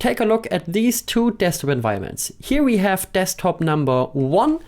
take a look at these two desktop environments. Here we have desktop number 1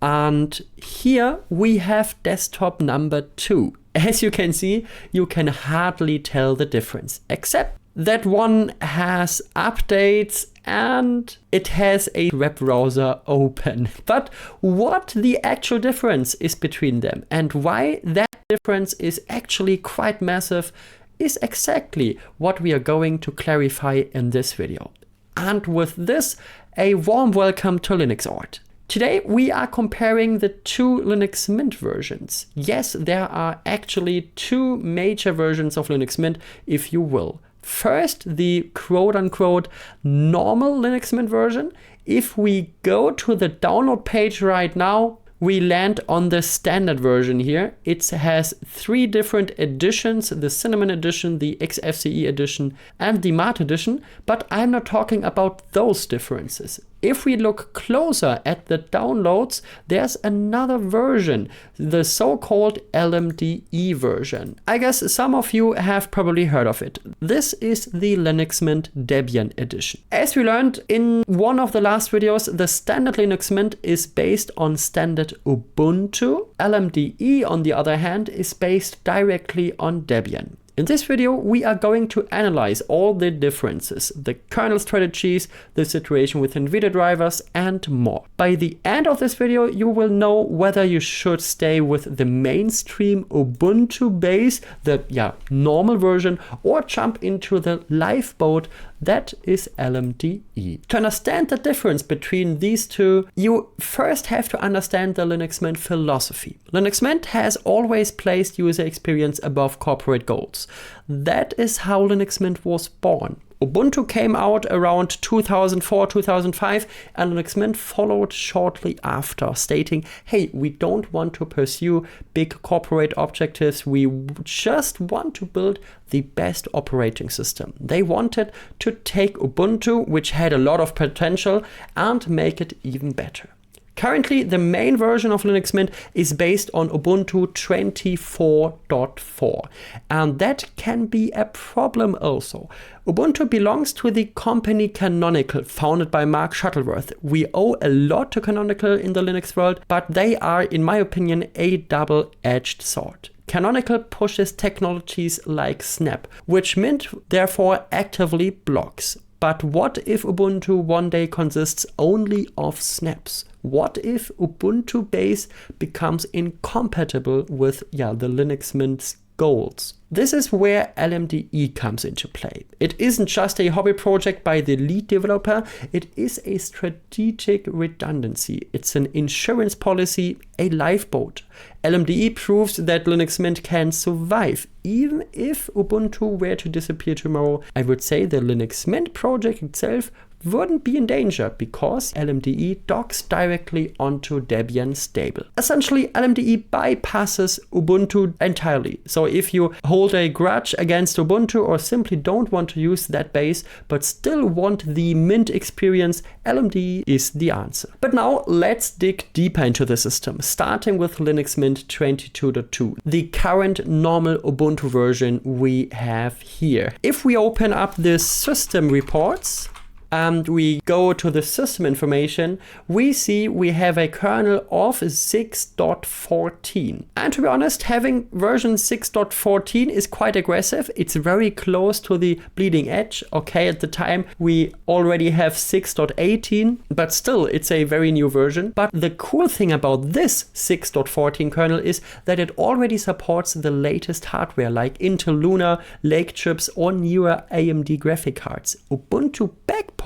and here we have desktop number 2. As you can see, you can hardly tell the difference, except that one has updates and it has a web browser open. But what the actual difference is between them and why that difference is actually quite massive is exactly what we are going to clarify in this video. And with this, a warm welcome to Linux Art. Today we are comparing the two Linux Mint versions. Yes, there are actually two major versions of Linux Mint, if you will. First, the quote-unquote normal Linux Mint version. If we go to the download page right now, we land on the standard version here. It has 3 different editions, the Cinnamon edition, the XFCE edition, and the Mate edition, but I'm not talking about those differences. If we look closer at the downloads, there's another version, the so-called LMDE version. I guess some of you have probably heard of it. This is the Linux Mint Debian Edition. As we learned in one of the last videos, the standard Linux Mint is based on standard Ubuntu. LMDE, on the other hand, is based directly on Debian. In this video, we are going to analyze all the differences, the kernel strategies, the situation with NVIDIA drivers, and more. By the end of this video, you will know whether you should stay with the mainstream Ubuntu base, the normal version, or jump into the lifeboat that is LMDE. To understand the difference between these two, you first have to understand the Linux Mint philosophy. Linux Mint has always placed user experience above corporate goals. That is how Linux Mint was born. Ubuntu came out around 2004-2005 and Linux Mint followed shortly after, stating, hey, we don't want to pursue big corporate objectives, we just want to build the best operating system. They wanted to take Ubuntu, which had a lot of potential, and make it even better. Currently, the main version of Linux Mint is based on Ubuntu 24.4, and that can be a problem also. Ubuntu belongs to the company Canonical, founded by Mark Shuttleworth. We owe a lot to Canonical in the Linux world, but they are, in my opinion, a double-edged sword. Canonical pushes technologies like Snap, which Mint therefore actively blocks. But what if Ubuntu one day consists only of snaps? What if Ubuntu base becomes incompatible with the Linux Mint's goals? This is where LMDE comes into play. It isn't just a hobby project by the lead developer, it is a strategic redundancy. It's an insurance policy, a lifeboat. LMDE proves that Linux Mint can survive. Even if Ubuntu were to disappear tomorrow, I would say the Linux Mint project itself wouldn't be in danger because LMDE docks directly onto Debian stable. Essentially, LMDE bypasses Ubuntu entirely. So if you hold a grudge against Ubuntu or simply don't want to use that base but still want the Mint experience, LMDE is the answer. But now let's dig deeper into the system, starting with Linux Mint 22.2, the current normal Ubuntu version we have here. If we open up the system reports, and we go to the system information, we see we have a kernel of 6.14. And to be honest, having version 6.14 is quite aggressive. It's very close to the bleeding edge. Okay, at the time we already have 6.18, but still it's a very new version. But the cool thing about this 6.14 kernel is that it already supports the latest hardware like Intel Luna, Lake chips, or newer AMD graphic cards. Ubuntu backports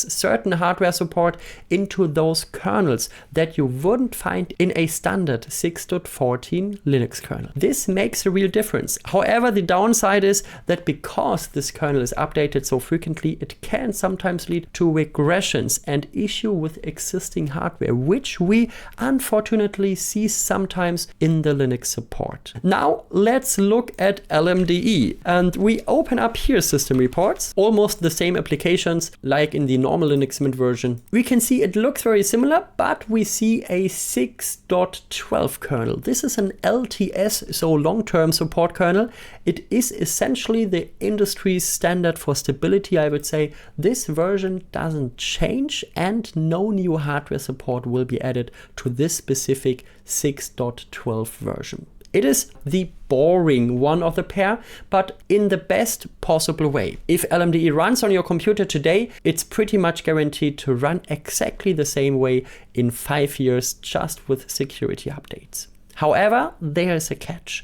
certain hardware support into those kernels that you wouldn't find in a standard 6.14 Linux kernel. This makes a real difference. However, the downside is that because this kernel is updated so frequently, it can sometimes lead to regressions and issue with existing hardware, which we unfortunately see sometimes in the Linux support. Now let's look at LMDE, and we open up here system reports, almost the same applications like like in the normal Linux Mint version, we can see it looks very similar, but we see a 6.12 kernel. This is an LTS, so long-term support kernel. It is essentially the industry standard for stability, I would say. This version doesn't change and no new hardware support will be added to this specific 6.12 version. It is the boring one of the pair, but in the best possible way. If LMDE runs on your computer today, it's pretty much guaranteed to run exactly the same way in 5 years, just with security updates. However, there's a catch.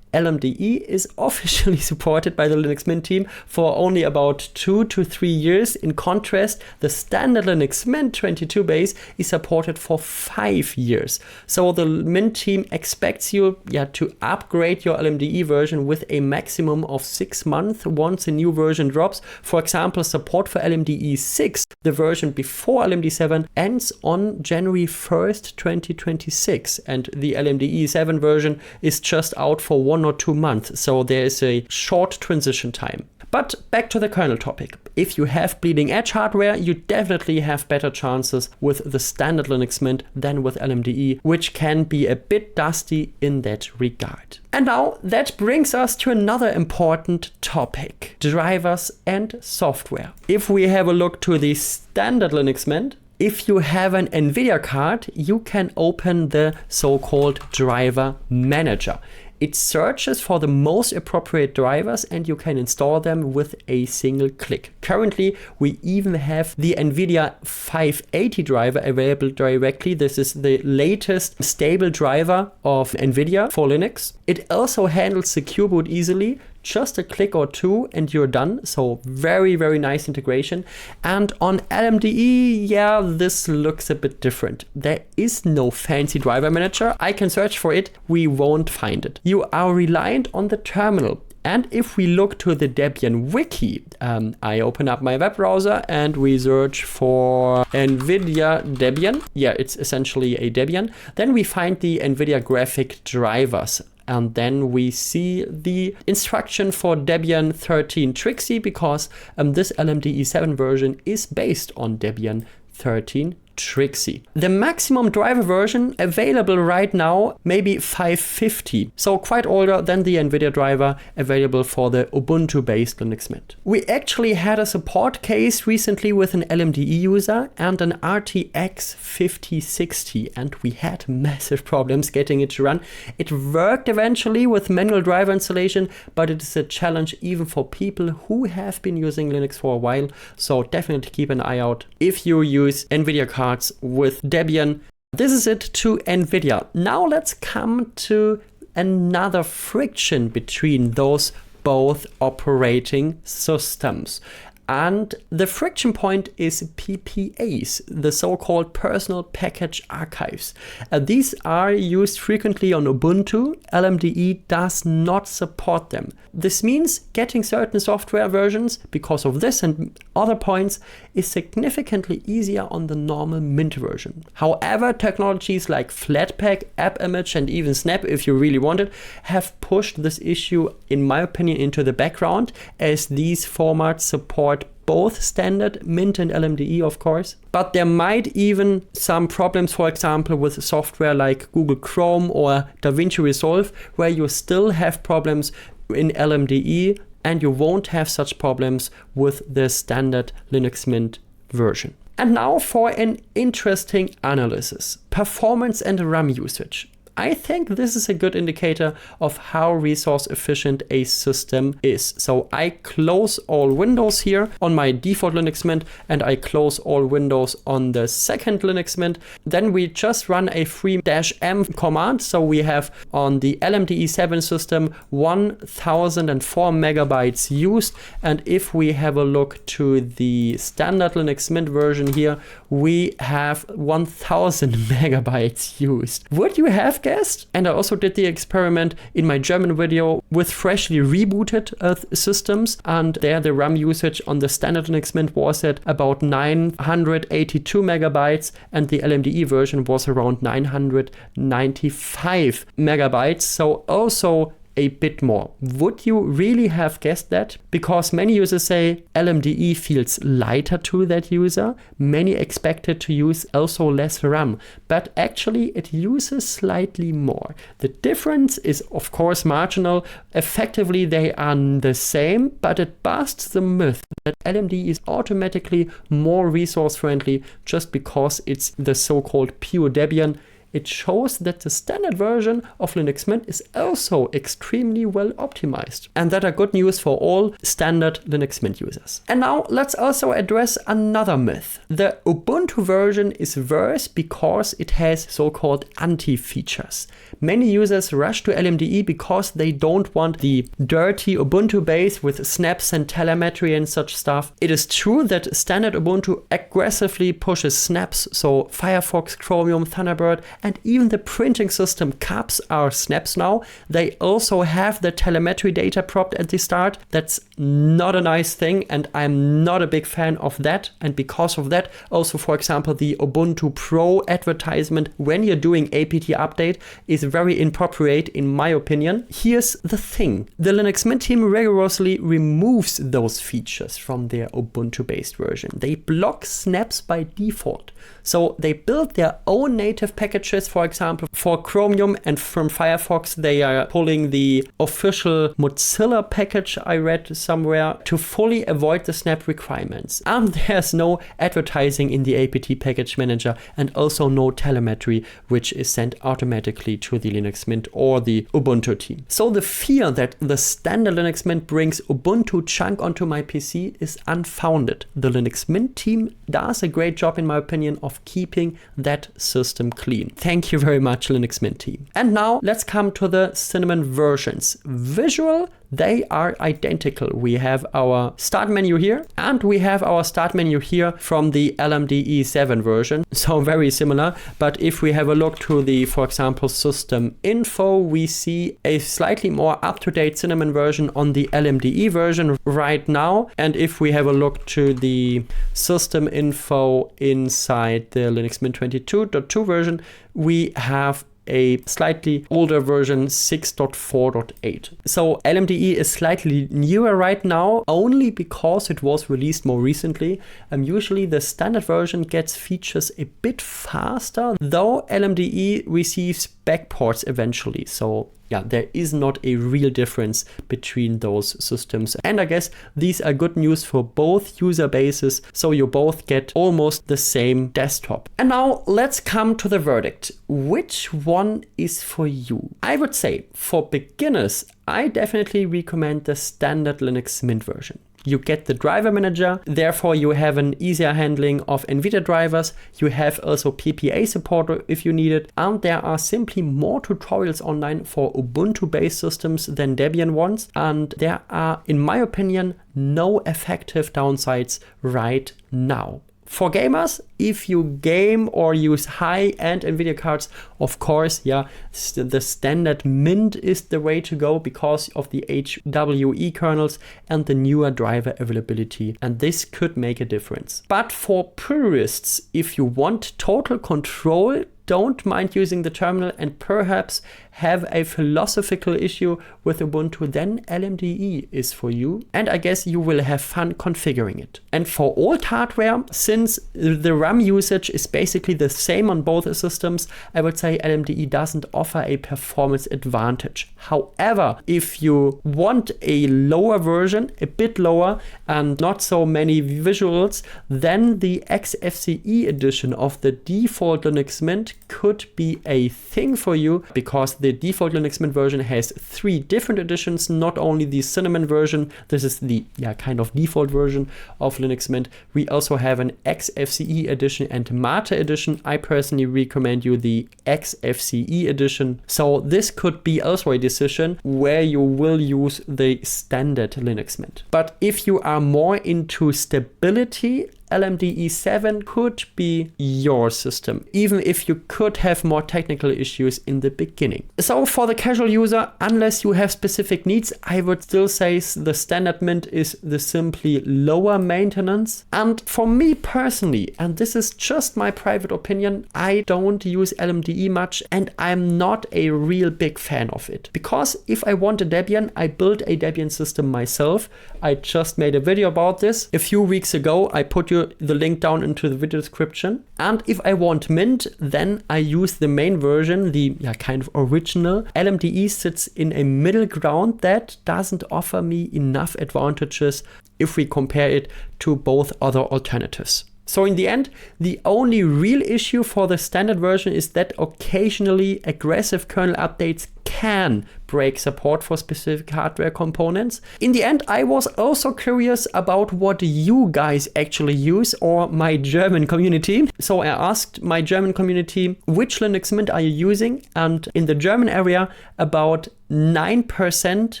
LMDE is officially supported by the Linux Mint team for only about 2 to 3 years. In contrast, the standard Linux Mint 22 base is supported for 5 years. So the Mint team expects you to upgrade your LMDE version with a maximum of 6 months once a new version drops. For example, support for LMDE 6, the version before LMDE 7, ends on January 1st, 2026. And the LMDE 7 version is just out for 1 or 2 months, so there is a short transition time. But back to the kernel topic. If you have bleeding edge hardware, you definitely have better chances with the standard Linux Mint than with LMDE, which can be a bit dusty in that regard. And now that brings us to another important topic: drivers and software. If we have a look to the standard Linux Mint, if you have an NVIDIA card, you can open the so-called driver manager. It searches for the most appropriate drivers and you can install them with a single click. Currently, we even have the NVIDIA 580 driver available directly. This is the latest stable driver of NVIDIA for Linux. It also handles Secure Boot easily. Just a click or two and you're done. So very, very nice integration. And on LMDE, this looks a bit different. There is no fancy driver manager. I can search for it. We won't find it. You are reliant on the terminal. And if we look to the Debian wiki, I open up my web browser and we search for NVIDIA Debian. Yeah, it's essentially a Debian. Then we find the NVIDIA graphic drivers. And then we see the instruction for Debian 13 Trixie because this LMDE 7 version is based on Debian 13 Trixie. The maximum driver version available right now, maybe 550. So quite older than the NVIDIA driver available for the Ubuntu-based Linux Mint. We actually had a support case recently with an LMDE user and an RTX 5060, and we had massive problems getting it to run. It worked eventually with manual driver installation, but it is a challenge even for people who have been using Linux for a while. So definitely keep an eye out if you use NVIDIA cards with Debian. This is it to NVIDIA. Now let's come to another friction between those both operating systems. And the friction point is PPAs, the so-called personal package archives. These are used frequently on Ubuntu. LMDE does not support them. This means getting certain software versions, because of this and other points, is significantly easier on the normal Mint version. However, technologies like Flatpak, AppImage, and even Snap, if you really want it, have pushed this issue, in my opinion, into the background, as these formats support both standard Mint and LMDE, of course. But there might even some problems, for example, with software like Google Chrome or DaVinci Resolve, where you still have problems in LMDE and you won't have such problems with the standard Linux Mint version. And now for an interesting analysis: performance and RAM usage. I think this is a good indicator of how resource efficient a system is. So I close all windows here on my default Linux Mint and I close all windows on the second Linux Mint. Then we just run a free-m command. So we have on the LMDE 7 system 1004 megabytes used. And if we have a look to the standard Linux Mint version here, we have 1000 megabytes used. Would you have guessed? And I also did the experiment in my German video with freshly rebooted systems, and there the RAM usage on the standard Linux Mint was at about 982 megabytes and the LMDE version was around 995 megabytes. So also a bit more. Would you really have guessed that? Because many users say LMDE feels lighter to that user. Many expect it to use also less RAM, but actually it uses slightly more. The difference is of course marginal. Effectively they are the same, but it busts the myth that LMDE is automatically more resource friendly just because it's the so-called pure Debian. It shows that the standard version of Linux Mint is also extremely well optimized. And that are good news for all standard Linux Mint users. And now let's also address another myth. The Ubuntu version is worse because it has so-called anti-features. Many users rush to LMDE because they don't want the dirty Ubuntu base with snaps and telemetry and such stuff. It is true that standard Ubuntu aggressively pushes snaps, so Firefox, Chromium, Thunderbird, and even the printing system caps are snaps now. They also have the telemetry data propped at the start. That's not a nice thing, and I'm not a big fan of that. And because of that, also, for example, the Ubuntu Pro advertisement when you're doing apt update is very inappropriate in my opinion. Here's the thing. The Linux Mint team rigorously removes those features from their Ubuntu-based version. They block snaps by default. So they build their own native packages, for example, for Chromium, and from Firefox they are pulling the official Mozilla package I read somewhere to fully avoid the snap requirements. And there's no advertising in the apt package manager and also no telemetry, which is sent automatically to the Linux Mint or the Ubuntu team. So the fear that the standard Linux Mint brings Ubuntu chunk onto my PC is unfounded. The Linux Mint team does a great job in my opinion of keeping that system clean. Thank you very much, Linux Mint team. And now let's come to the Cinnamon versions. Visual, they are identical. We have our start menu here and we have our start menu here from the LMDE 7 version. So very similar. But if we have a look to the, for example, system info, we see a slightly more up-to-date Cinnamon version on the LMDE version right now. And if we have a look to the system info inside the Linux Mint 22.2 version, we have a slightly older version 6.4.8. So LMDE is slightly newer right now only because it was released more recently. Usually the standard version gets features a bit faster, though LMDE receives backports eventually. So yeah, there is not a real difference between those systems. And I guess these are good news for both user bases, so you both get almost the same desktop. And now let's come to the verdict. Which one is for you? I would say for beginners, I definitely recommend the standard Linux Mint version. You get the driver manager, therefore you have an easier handling of NVIDIA drivers. You have also PPA support if you need it. And there are simply more tutorials online for Ubuntu-based systems than Debian ones. And there are, in my opinion, no effective downsides right now. For gamers, if you game or use high-end NVIDIA cards, of course, yeah, the standard Mint is the way to go because of the HWE kernels and the newer driver availability, and this could make a difference. But for purists, if you want total control, don't mind using the terminal and perhaps have a philosophical issue with Ubuntu, then LMDE is for you. And I guess you will have fun configuring it. And for old hardware, since the RAM usage is basically the same on both systems, I would say LMDE doesn't offer a performance advantage. However, if you want a lower version, a bit lower, and not so many visuals, then the XFCE edition of the default Linux Mint could be a thing for you, because the default Linux Mint version has 3 different editions, not only the Cinnamon version. This is the kind of default version of Linux Mint. We also have an XFCE edition and Mate edition. I personally recommend you the XFCE edition. So this could be also a decision where you will use the standard Linux Mint. But if you are more into stability LMDE 7 could be your system, even if you could have more technical issues in the beginning. So for the casual user, unless you have specific needs, I would still say the standard Mint is the simply lower maintenance. And for me personally, and this is just my private opinion, I don't use LMDE much and I'm not a real big fan of it. Because if I want a Debian, I build a Debian system myself. I just made a video about this a few weeks ago. I put you the link down into the video description. And if I want Mint, then I use the main version, the kind of original. LMDE sits in a middle ground that doesn't offer me enough advantages if we compare it to both other alternatives. So in the end, the only real issue for the standard version is that occasionally aggressive kernel updates can break support for specific hardware components. In the end, I was also curious about what you guys actually use, or my German community. So I asked my German community, which Linux Mint are you using? And in the German area, about 9%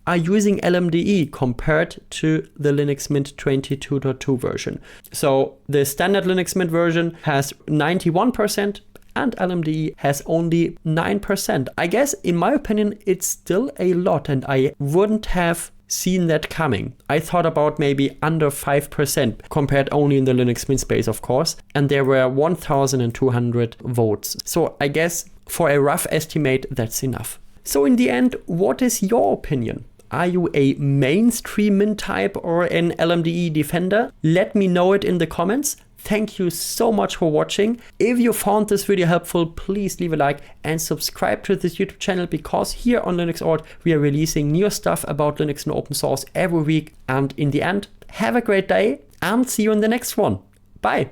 are using LMDE compared to the Linux Mint 22.2 version. So the standard Linux Mint version has 91% and LMDE has only 9%. I guess, in my opinion, it's still a lot and I wouldn't have seen that coming. I thought about maybe under 5% compared only in the Linux Mint space, of course, and there were 1,200 votes. So I guess for a rough estimate, that's enough. So in the end, what is your opinion? Are you a mainstream Mint type or an LMDE defender? Let me know it in the comments. Thank you so much for watching. If you found this video helpful, please leave a like and subscribe to this YouTube channel, because here on Linux we are releasing new stuff about Linux and open source every week. And in the end, have a great day and see you in the next one. Bye.